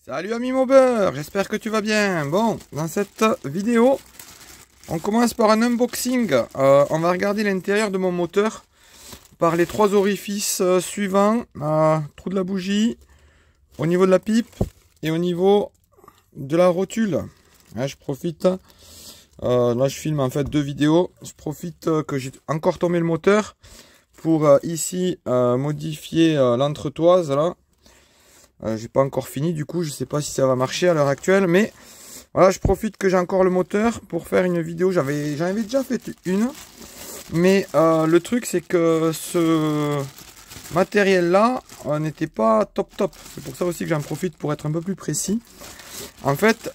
Salut ami mobber, j'espère que tu vas bien. Bon, dans cette vidéo, on commence par un unboxing. On va regarder l'intérieur de mon moteur par les trois orifices suivants. Trou de la bougie, au niveau de la pipe et au niveau de la rotule. Là, je profite, là je filme en fait deux vidéos. Je profite que j'ai encore tombé le moteur pour ici modifier l'entretoise là. J'ai pas encore fini, du coup je sais pas si ça va marcher à l'heure actuelle, mais voilà, je profite que j'ai encore le moteur pour faire une vidéo. J'en avais déjà fait une, mais le truc c'est que ce matériel là n'était pas top. C'est pour ça aussi que j'en profite pour être un peu plus précis. En fait,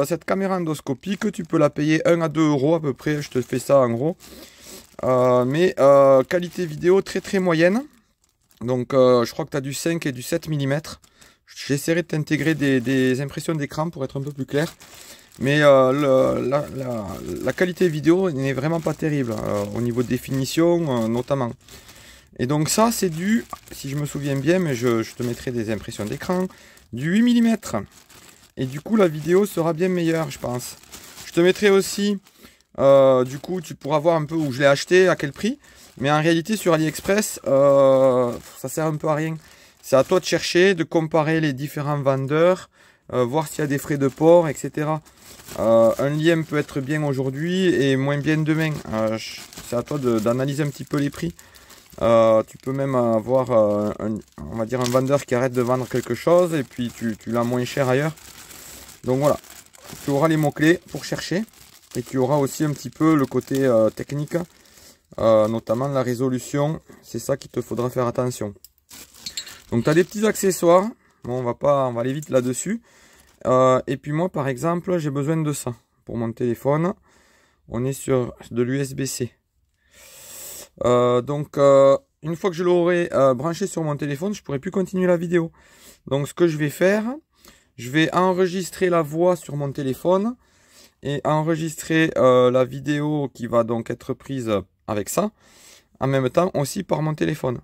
cette caméra endoscopique, tu peux la payer 1 à 2 euros à peu près, je te fais ça en gros. Mais qualité vidéo très moyenne. Donc je crois que tu as du 5 et du 7 mm. J'essaierai de t'intégrer des impressions d'écran pour être un peu plus clair. Mais la qualité vidéo n'est vraiment pas terrible, au niveau de définition notamment. Et donc ça c'est du, si je me souviens bien, mais je te mettrai des impressions d'écran, du 8 mm. Et du coup la vidéo sera bien meilleure je pense. Je te mettrai aussi, du coup tu pourras voir un peu où je l'ai acheté, à quel prix. Mais en réalité sur AliExpress, ça sert un peu à rien. C'est à toi de chercher, de comparer les différents vendeurs, voir s'il y a des frais de port, etc. Un lien peut être bien aujourd'hui et moins bien demain. C'est à toi d'analyser un petit peu les prix. Tu peux même avoir on va dire un vendeur qui arrête de vendre quelque chose et puis tu l'as moins cher ailleurs. Donc voilà, tu auras les mots-clés pour chercher et tu auras aussi un petit peu le côté technique. Notamment la résolution, c'est ça qu'il te faudra faire attention. Donc tu as des petits accessoires, bon, on va aller vite là-dessus. Et puis moi par exemple j'ai besoin de ça pour mon téléphone. On est sur de l'USB-C. Donc une fois que je l'aurai branché sur mon téléphone, je pourrai plus continuer la vidéo. Donc ce que je vais faire, je vais enregistrer la voix sur mon téléphone et enregistrer la vidéo qui va donc être prise avec ça, en même temps aussi par mon téléphone.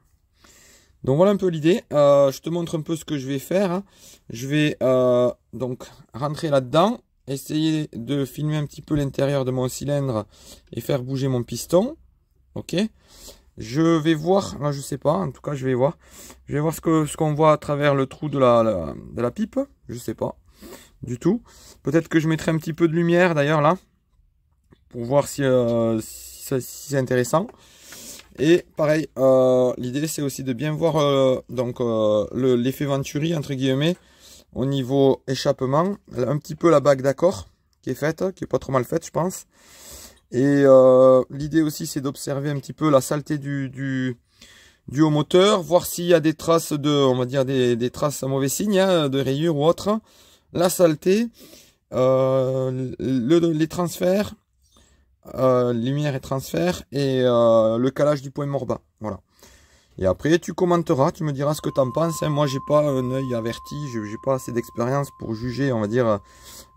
Donc voilà un peu l'idée. Je te montre un peu ce que je vais faire. Je vais donc rentrer là-dedans, essayer de filmer un petit peu l'intérieur de mon cylindre et faire bouger mon piston. Ok. Je vais voir, là je sais pas, en tout cas je vais voir. Je vais voir ce qu'on voit à travers le trou de la pipe. Je sais pas du tout. Peut-être que je mettrai un petit peu de lumière d'ailleurs là, pour voir si c'est intéressant. Et pareil, l'idée c'est aussi de bien voir l'effet Venturi entre guillemets au niveau échappement, un petit peu la bague d'accord qui est faite, qui est pas trop mal faite je pense. Et l'idée aussi c'est d'observer un petit peu la saleté du haut moteur, voir s'il y a des traces on va dire des traces à mauvais signe, hein, de rayures ou autre, la saleté, les transferts. Lumière et transfert et le calage du point mort bas. Voilà. Et après tu commenteras, tu me diras ce que tu en penses. Hein. Moi j'ai pas un œil averti, j'ai pas assez d'expérience pour juger, on va dire,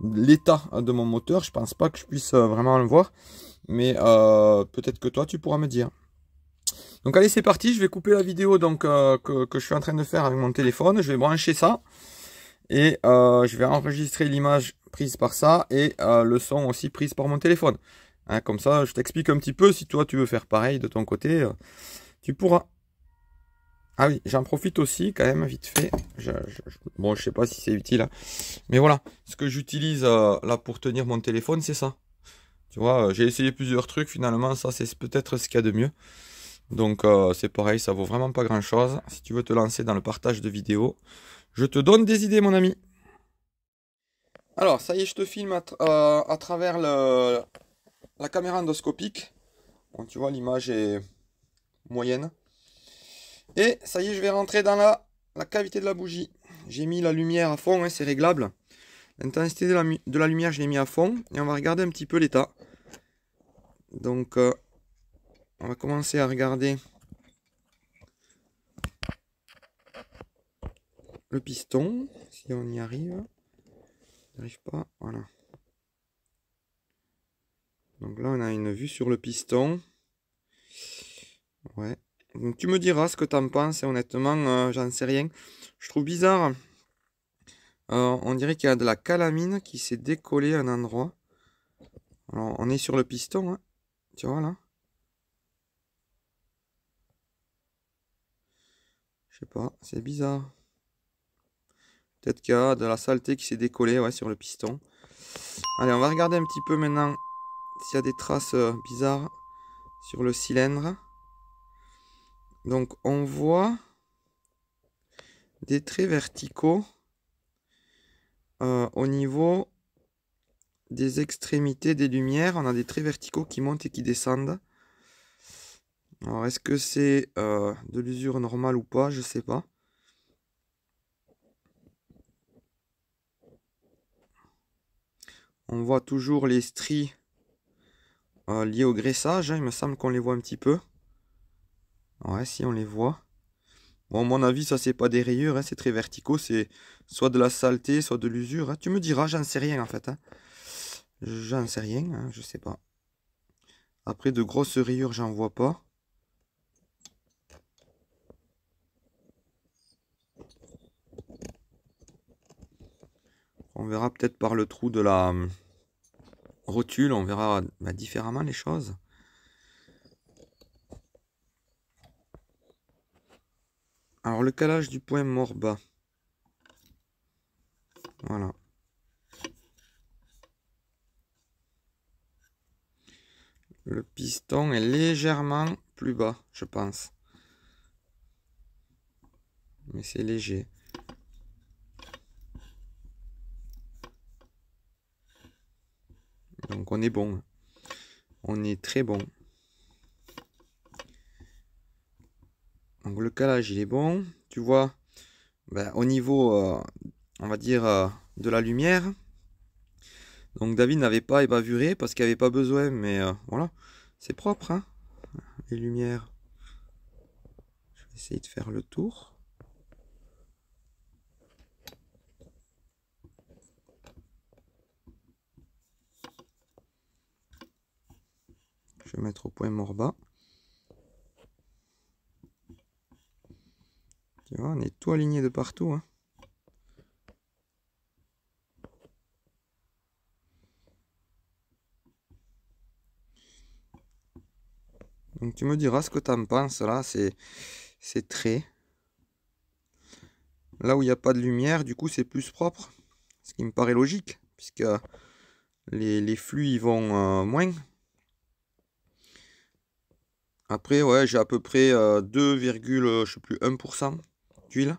l'état de mon moteur. Je pense pas que je puisse vraiment le voir. Mais peut-être que toi tu pourras me dire. Donc allez c'est parti, je vais couper la vidéo donc que je suis en train de faire avec mon téléphone. Je vais brancher ça. Et je vais enregistrer l'image prise par ça et le son aussi prise par mon téléphone. Hein, comme ça, je t'explique un petit peu. Si toi, tu veux faire pareil de ton côté, tu pourras. Ah oui, j'en profite aussi quand même, vite fait. Bon, je sais pas si c'est utile. Hein. Mais voilà, ce que j'utilise là pour tenir mon téléphone, c'est ça. Tu vois, j'ai essayé plusieurs trucs. Finalement, ça, c'est peut-être ce qu'il y a de mieux. Donc, c'est pareil, ça vaut vraiment pas grand-chose. Si tu veux te lancer dans le partage de vidéos, je te donne des idées, mon ami. Alors, ça y est, je te filme à travers la caméra endoscopique. Bon, tu vois, l'image est moyenne. Et ça y est, je vais rentrer dans la cavité de la bougie. J'ai mis la lumière à fond, hein, c'est réglable. L'intensité de la lumière, je l'ai mis à fond. Et on va regarder un petit peu l'état. Donc, on va commencer à regarder le piston. Si on y arrive. On n'arrive pas, voilà. Donc là, on a une vue sur le piston. Ouais. Donc tu me diras ce que tu en penses. Et honnêtement, j'en sais rien. Je trouve bizarre On dirait qu'il y a de la calamine qui s'est décollée à un endroit. Alors, on est sur le piston, hein. Tu vois là? Je sais pas, c'est bizarre. Peut-être qu'il y a de la saleté qui s'est décollée, ouais, sur le piston. Allez, on va regarder un petit peu maintenant s'il y a des traces bizarres sur le cylindre. Donc, on voit des traits verticaux au niveau des extrémités des lumières. On a des traits verticaux qui montent et qui descendent. Alors, est-ce que c'est de l'usure normale ou pas? Je sais pas. On voit toujours les stries liées au graissage, hein. Il me semble qu'on les voit un petit peu. Ouais, si on les voit. Bon, à mon avis, ça c'est pas des rayures, hein, c'est très verticaux. C'est soit de la saleté, soit de l'usure, hein. Tu me diras, j'en sais rien en fait, hein. J'en sais rien, hein, je sais pas. Après, de grosses rayures, j'en vois pas. On verra peut-être par le trou de la rotule, on verra différemment les choses. Alors le calage du point mort bas. Voilà. Le piston est légèrement plus bas, je pense. Mais c'est léger. Donc on est bon. On est très bon. Donc le calage il est bon. Tu vois, au niveau, on va dire, de la lumière. Donc David n'avait pas ébavuré parce qu'il n'y avait pas besoin. Mais voilà, c'est propre, hein, les lumières. Je vais essayer de faire le tour. Je vais mettre au point mort bas. Tu vois, on est tout aligné de partout, hein. Donc tu me diras ce que tu en penses là, c'est très. Là où il n'y a pas de lumière, du coup c'est plus propre. Ce qui me paraît logique, puisque les flux ils vont moins. Après, ouais, j'ai à peu près 2, je sais plus, 1% d'huile.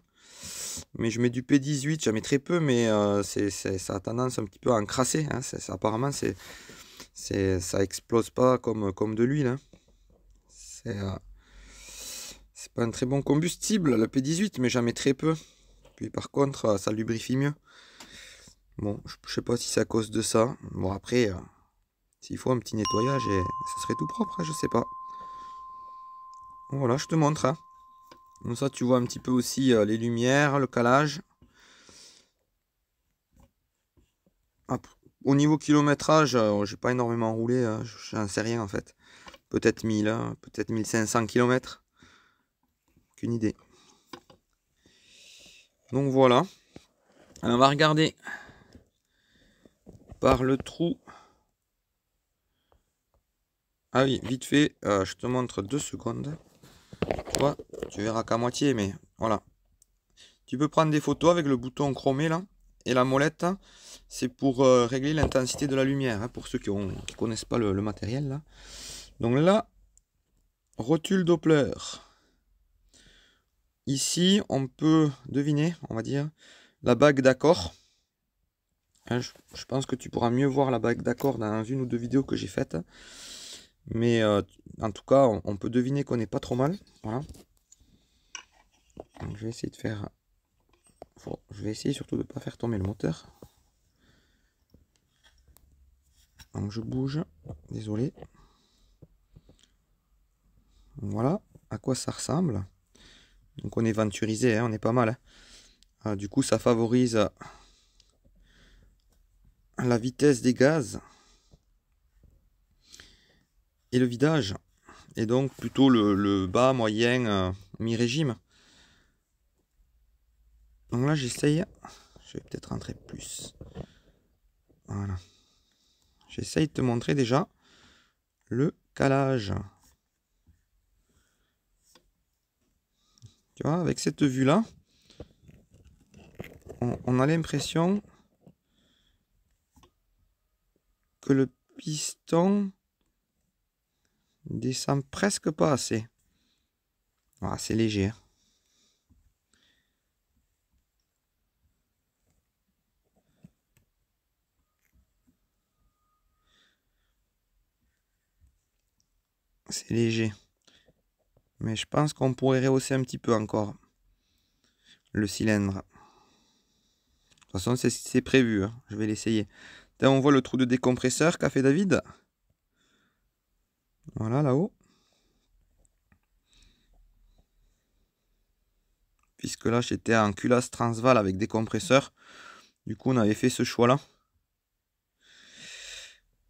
Mais je mets du P18, j'en mets très peu, mais ça a tendance un petit peu à encrasser, hein. Apparemment, ça explose pas comme de l'huile, hein. C'est pas un très bon combustible, le P18, mais j'en mets très peu. Puis par contre, ça lubrifie mieux. Bon, je sais pas si c'est à cause de ça. Bon, après, s'il faut un petit nettoyage, et ça serait tout propre, hein, je sais pas. Voilà, je te montre, hein. Comme ça, tu vois un petit peu aussi les lumières, le calage. Au niveau kilométrage, j'ai pas énormément roulé, hein, j'en sais rien en fait. Peut-être 1000, hein, peut-être 1500 km. Aucune idée. Donc voilà. Alors, on va regarder par le trou. Ah oui, vite fait, je te montre 2 secondes. Tu vois, tu verras qu'à moitié, mais voilà. Tu peux prendre des photos avec le bouton chromé là. Et la molette, c'est pour régler l'intensité de la lumière, hein, pour ceux qui connaissent pas le matériel là. Donc là, rotule Doppler. Ici, on peut deviner, on va dire, la bague d'accord. Hein, je pense que tu pourras mieux voir la bague d'accord dans une ou deux vidéos que j'ai faites. Mais en tout cas, on peut deviner qu'on n'est pas trop mal. Voilà. Donc, je vais essayer de faire... je vais essayer surtout de ne pas faire tomber le moteur. Donc je bouge. Désolé. Voilà à quoi ça ressemble. Donc on est venturisé, hein, on est pas mal, hein. Du coup, ça favorise la vitesse des gaz et le vidage. Et donc plutôt le bas, moyen, mi-régime. Donc là, j'essaye. Je vais peut-être rentrer plus. Voilà. J'essaye de te montrer déjà le calage. Tu vois, avec cette vue-là, on a l'impression que le piston descend presque pas assez. Voilà, c'est léger. C'est léger. Mais je pense qu'on pourrait rehausser un petit peu encore le cylindre. De toute façon, c'est prévu. Hein. Je vais l'essayer. Là, on voit le trou de décompresseur qu'a fait David. Voilà, là-haut. Puisque là, j'étais en culasse transval avec décompresseur. Du coup, on avait fait ce choix-là.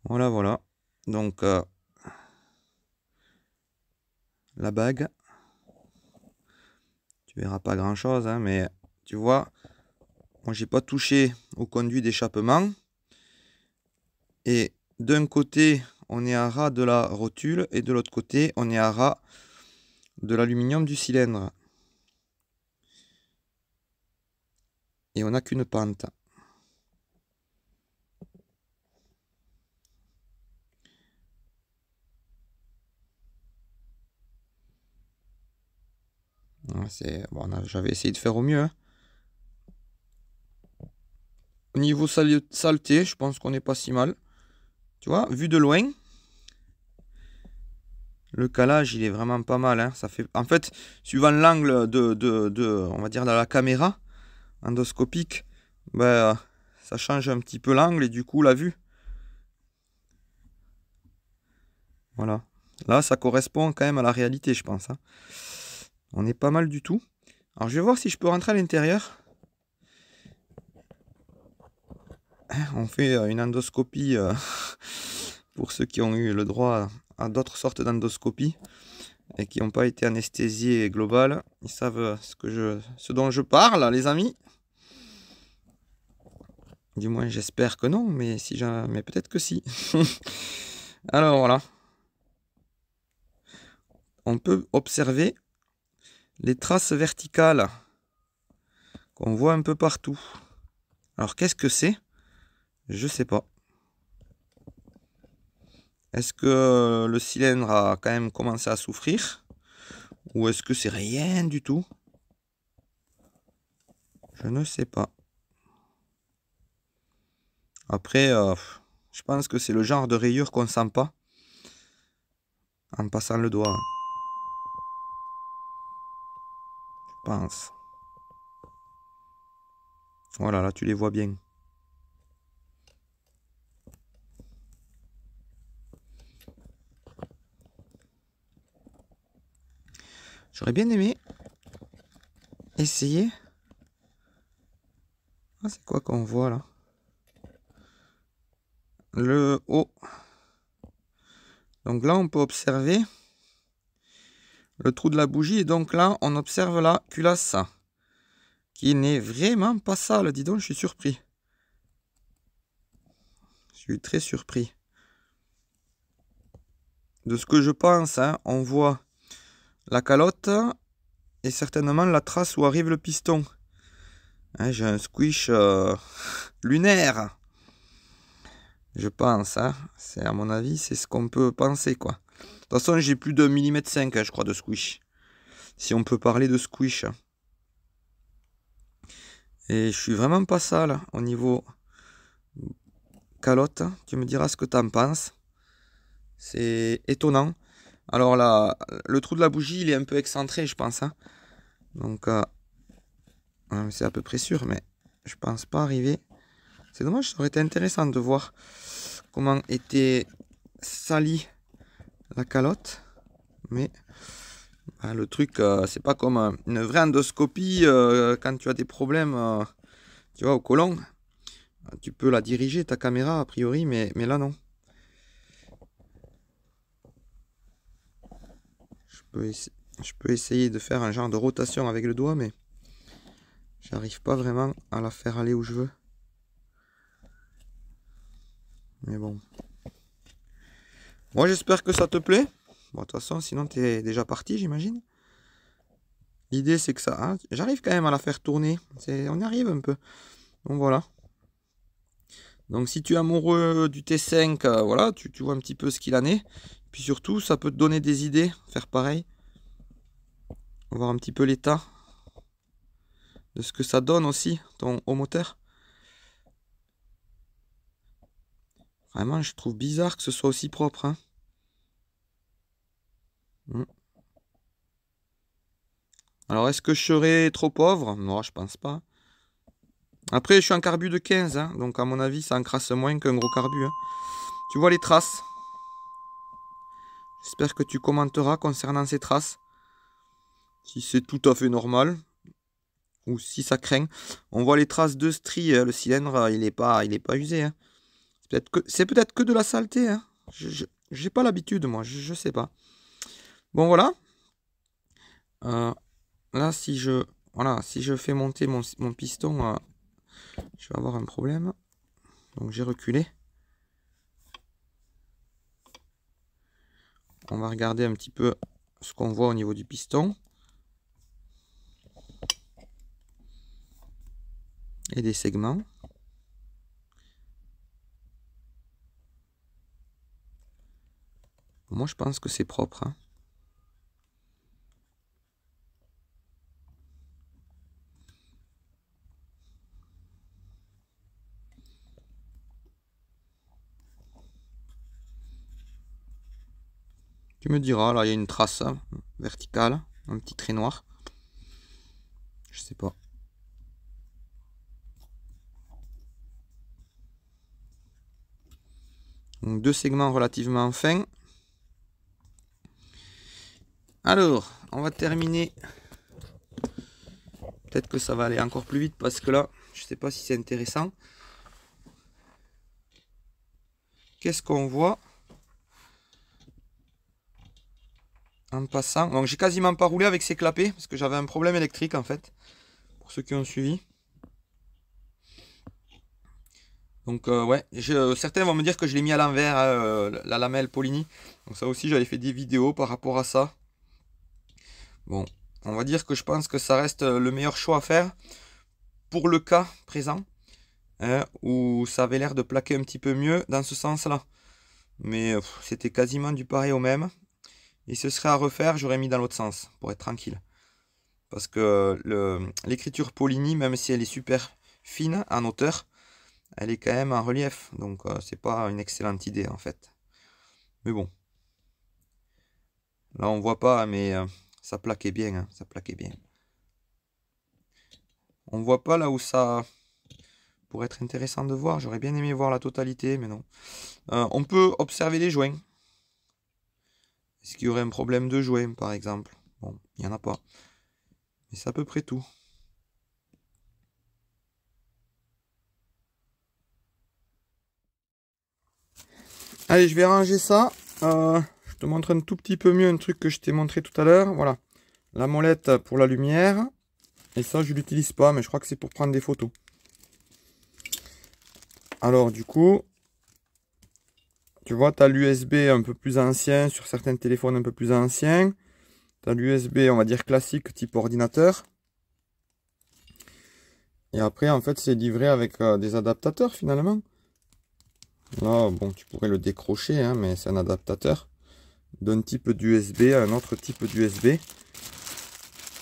Voilà, voilà. Donc, la bague. Tu verras pas grand-chose, hein, mais tu vois, moi, j'ai pas touché au conduit d'échappement. Et d'un côté, on est à ras de la rotule et de l'autre côté, on est à ras de l'aluminium du cylindre. Et on n'a qu'une pente. Bon, j'avais essayé de faire au mieux. Hein. Au niveau saleté, je pense qu'on n'est pas si mal. Tu vois, vu de loin, le calage, il est vraiment pas mal. Hein. Ça fait, en fait, suivant l'angle on va dire, de la caméra endoscopique, ben, ça change un petit peu l'angle et du coup la vue. Voilà. Là, ça correspond quand même à la réalité, je pense. Hein. On est pas mal du tout. Alors, je vais voir si je peux rentrer à l'intérieur. On fait une endoscopie pour ceux qui ont eu le droit à d'autres sortes d'endoscopies et qui n'ont pas été anesthésiés global. Ils savent ce dont je parle, les amis. Du moins, j'espère que non, mais mais peut-être que si. Alors voilà. On peut observer les traces verticales qu'on voit un peu partout. Alors qu'est-ce que c'est? Je sais pas. Est-ce que le cylindre a quand même commencé à souffrir? Ou est-ce que c'est rien du tout? Je ne sais pas. Après, je pense que c'est le genre de rayure qu'on sent pas en passant le doigt. Je pense. Voilà, là tu les vois bien. J'aurais bien aimé essayer. Ah, c'est quoi qu'on voit là? Le haut. Donc là, on peut observer le trou de la bougie. Et donc là, on observe la culasse qui n'est vraiment pas sale. Dis donc, je suis surpris. Je suis très surpris. De ce que je pense, hein, on voit la calotte et certainement la trace où arrive le piston. Hein, j'ai un squish lunaire. Je pense, hein. C'est à mon avis, c'est ce qu'on peut penser, quoi. De toute façon, j'ai plus de 1,5 mm, hein, je crois, de squish. Si on peut parler de squish. Et je suis vraiment pas sale au niveau calotte. Tu me diras ce que tu en penses. C'est étonnant. Alors là, le trou de la bougie, il est un peu excentré, je pense. Hein. Donc, c'est à peu près sûr, mais je pense pas arriver. C'est dommage, ça aurait été intéressant de voir comment était salie la calotte. Mais le truc, c'est pas comme une vraie endoscopie quand tu as des problèmes, tu vois, au côlon. Tu peux la diriger, ta caméra, a priori, mais là, non. Je peux essayer de faire un genre de rotation avec le doigt, mais J'arrive pas vraiment à la faire aller où je veux. Mais bon. Moi j'espère que ça te plaît. Bon, de toute façon, sinon tu es déjà parti, j'imagine. L'idée c'est que ça... Hein, j'arrive quand même à la faire tourner. On y arrive un peu. Donc voilà. Donc si tu es amoureux du T5, voilà, tu vois un petit peu ce qu'il en est. Puis surtout, ça peut te donner des idées, faire pareil. Voir un petit peu l'état de ce que ça donne aussi, au moteur. Vraiment, je trouve bizarre que ce soit aussi propre. Hein. Alors, est-ce que je serais trop pauvre? Non, je pense pas. Après, je suis un carbu de 15, hein, donc à mon avis, ça encrasse moins qu'un gros carbu. Hein. Tu vois les traces? J'espère que tu commenteras concernant ces traces. Si c'est tout à fait normal. Ou si ça craint. On voit les traces de stries. Le cylindre, il est pas usé. Hein. C'est peut-être que de la saleté. Hein. J'ai pas l'habitude, moi. Je sais pas. Bon, voilà. Là, si je fais monter mon piston, je vais avoir un problème. Donc, j'ai reculé. On va regarder un petit peu ce qu'on voit au niveau du piston. Et des segments. Moi, je pense que c'est propre. Hein. Tu me diras, là, il y a une trace hein, verticale, un petit trait noir. Je sais pas. Donc, deux segments relativement fins. Alors, on va terminer. Peut-être que ça va aller encore plus vite parce que là, je sais pas si c'est intéressant. Qu'est-ce qu'on voit en passant? Donc, j'ai quasiment pas roulé avec ces clapets parce que j'avais un problème électrique en fait. Pour ceux qui ont suivi. Donc ouais, certains vont me dire que je l'ai mis à l'envers, la lamelle Polini. Donc ça aussi, j'avais fait des vidéos par rapport à ça. Bon, on va dire que je pense que ça reste le meilleur choix à faire pour le cas présent. Hein, où ça avait l'air de plaquer un petit peu mieux dans ce sens-là. Mais c'était quasiment du pareil au même. Et ce serait à refaire, j'aurais mis dans l'autre sens, pour être tranquille. Parce que l'écriture Polini, même si elle est super fine en hauteur, elle est quand même en relief. Donc c'est pas une excellente idée en fait. Mais bon. Là on voit pas, mais ça plaquait bien. Hein, ça plaquait bien. On voit pas là où ça pourrait être intéressant de voir. J'aurais bien aimé voir la totalité, mais non. On peut observer les joints. Est-ce qu'il y aurait un problème de joint par exemple? Bon, il n'y en a pas. Mais c'est à peu près tout. Allez, je vais ranger ça. Je te montre un tout petit peu mieux un truc que je t'ai montré tout à l'heure. Voilà. La molette pour la lumière. Et ça, je l'utilise pas, mais je crois que c'est pour prendre des photos. Alors, du coup, tu vois, tu as l'USB un peu plus ancien sur certains téléphones un peu plus anciens. Tu as l'USB, on va dire classique, type ordinateur. Et après, en fait, c'est livré avec des adaptateurs finalement. Là, bon, tu pourrais le décrocher, hein, mais c'est un adaptateur d'un type d'USB à un autre type d'USB.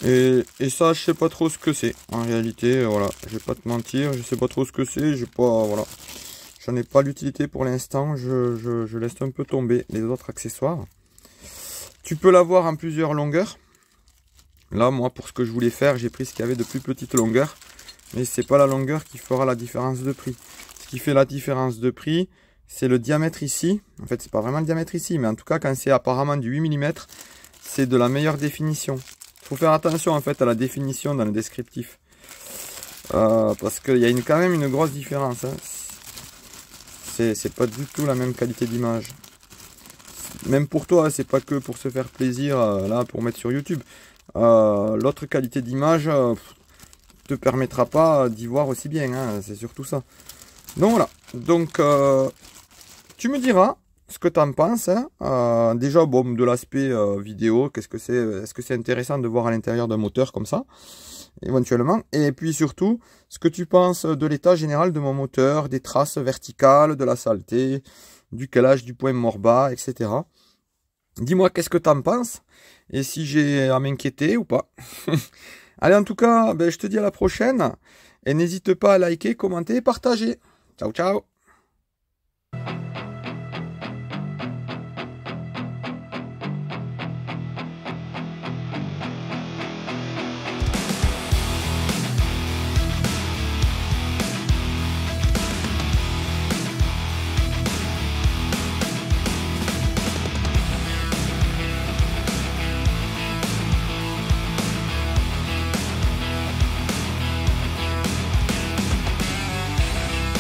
Et ça, je sais pas trop ce que c'est. En réalité, voilà, je vais pas te mentir, je sais pas trop ce que c'est. J'ai pas, voilà, j'en ai pas l'utilité pour l'instant. Je laisse un peu tomber les autres accessoires. Tu peux l'avoir en plusieurs longueurs. Là, moi, pour ce que je voulais faire, j'ai pris ce qu'il y avait de plus petite longueur. Mais c'est pas la longueur qui fera la différence de prix. Ce qui fait la différence de prix, c'est le diamètre ici. En fait, c'est pas vraiment le diamètre ici, mais en tout cas, quand c'est apparemment du 8 mm, c'est de la meilleure définition. Il faut faire attention en fait à la définition dans le descriptif. Parce qu'il y a quand même une grosse différence. Hein. C'est pas du tout la même qualité d'image. Même pour toi, c'est pas que pour se faire plaisir, là, pour mettre sur YouTube. L'autre qualité d'image, te permettra pas d'y voir aussi bien, hein, c'est surtout ça. Donc voilà, donc tu me diras ce que tu en penses, hein. Déjà, bon, de l'aspect vidéo, qu'est-ce que c'est, est-ce que c'est intéressant de voir à l'intérieur d'un moteur comme ça, éventuellement, et puis surtout, ce que tu penses de l'état général de mon moteur, des traces verticales, de la saleté, du calage du point mort bas, etc. Dis-moi qu'est-ce que tu en penses, et si j'ai à m'inquiéter ou pas. Allez, en tout cas, ben, je te dis à la prochaine, et n'hésite pas à liker, commenter et partager. Ciao, ciao!